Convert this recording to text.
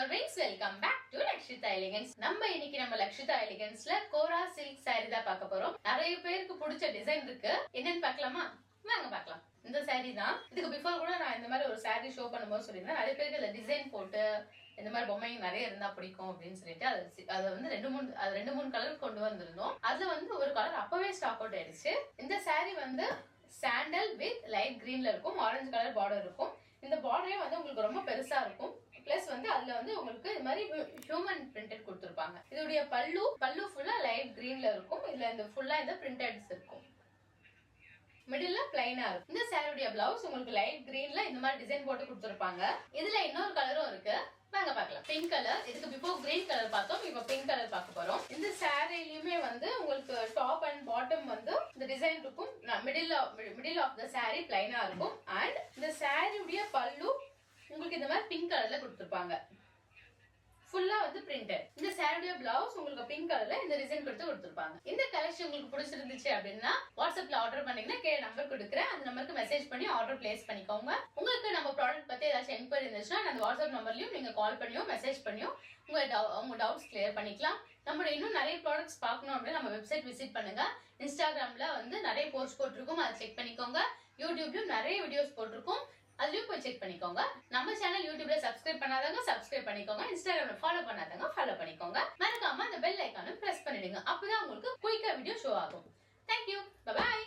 your wings. Welcome back to Lakshita Elegance. நம்ம இன்னைக்கு நம்ம Lakshita Eleganceல கோரா சில்க் saree தான் பார்க்க போறோம். நிறைய பேருக்கு பிடிச்ச டிசைன் இருக்கு. என்னன்னு பார்க்கலாமா? வாங்க பார்க்கலாம். இந்த saree தான். இதுக்கு பிஃபோர் கூட நான் இந்த மாதிரி ஒரு saree ஷோ பண்ணும்போது சொல்லிருந்தேன். நிறைய பேருக்கு இந்த டிசைன் போட்டு இந்த மாதிரி பொம்மைங்க நிறைய இருந்தா பிடிக்கும் அப்படின்னு சொல்லிட்டு அது வந்து ரெண்டு மூணு கலர் கொண்டு வந்திருந்தோம். அதுல வந்து ஒரு கலர் அப்பவே ஸ்டாக் அவுட் ஆயிடுச்சு. இந்த saree வந்து சாண்டல் வித் லைட் கிரீன்ல இருக்கும், ஆரஞ்சு கலர் பார்டர் இருக்கும். இந்த பார்டரே வந்து உங்களுக்கு ரொம்ப பெருசா இருக்கும். பிளஸ் வந்து அதுல வந்து உங்களுக்கு இது மாதிரி ஹியூமன் பிரிண்டட் கொடுத்திருப்பாங்க. இதோடைய பல்லு ஃபுல்லா லைட் கிரீன்ல இருக்கும். இதுல இந்த ஃபுல்லா இந்த பிரிண்டட்ஸ் இருக்கும். மிடில்ல பிளைனா இருக்கும். இந்த சாரியுடைய பிளவுஸ் உங்களுக்கு லைட் கிரீன்ல இந்த மாதிரி டிசைன் போட்டு கொடுத்திருப்பாங்க. இதுல இன்னொரு கலரும் இருக்கு, வாங்க பார்க்கலாம். Pink colour. இதுக்கு பிஃபோர் கிரீன் கலர் பார்த்தோம், இப்போ பிங்க் கலர் பார்க்க போறோம். இந்த சாரிலயுமே வந்து உங்களுக்கு டாப் அண்ட் பாட்டம் வந்து இந்த டிசைன் இருக்கும். மிடில் ஆஃப் த சாரி பிளைனா இருக்கும். அண்ட் இந்த சாரியுடைய பல்லு உங்களுக்கு இந்த மாதிரி பிங்க் கலர்ல கொடுத்திருப்பாங்க. ஃபுல்லா வந்து பிரிண்டட். இந்த சாரியுடைய பிளவுஸ் உங்களுக்கு பிங்க் கலர்ல இந்த டிசைன் கொடுத்திருப்பாங்க. இந்த கலெக்ஷன் உங்களுக்கு பிடிச்சிருந்துச்சு அப்படின்னா வாட்ஸ்அப்ல ஆர்டர் பண்ணீங்கன்னா கீழே நம்பர் கொடுக்குறேன், அந்த நம்பருக்கு மெசேஜ் பண்ணி ஆர்டர் பிளேஸ் பண்ணிக்கோங்க. உங்களுக்கு நம்ம ப்ராடக்ட் பத்தி ஏதாச்சும் என்கொயரி இருந்துச்சுன்னா அந்த வாட்ஸ்அப் நம்பர்லயும் நீங்க கால் பண்ணியோ மெசேஜ் பண்ணியோ உங்க டவுட்ஸ் கிளியர் பண்ணிக்கலாம். நம்மளோட இன்னும் நிறைய ப்ராடக்ட்ஸ் பார்க்கணும் அப்படின்னு நம்ம வெப்சைட் விசிட் பண்ணுங்க. இன்ஸ்டாகிராம்ல வந்து நிறைய போஸ்ட் போட்டிருக்கோம், அதை செக் பண்ணிக்கோங்க. யூடியூப்லயும் நிறைய வீடியோஸ் போட்டிருக்கோம், அதுலயும் போய் செக் பண்ணிக்கோங்க. நம்ம சேனல் யூடியூப்ல சப்ஸ்கிரைப் பண்ணாதவங்க சப்ஸ்கிரைப் பண்ணிக்கோங்க, இன்ஸ்டாகிராம்ல ஃபாலோ பண்ணாதவங்க ஃபாலோ பண்ணிக்கோங்க. மறக்காம அந்த பெல் ஐகானும் பிரஸ் பண்ணிடுங்க, அப்பதான் உங்களுக்கு குயிக்கா வீடியோ ஷோ ஆகும். Thank you, bye bye.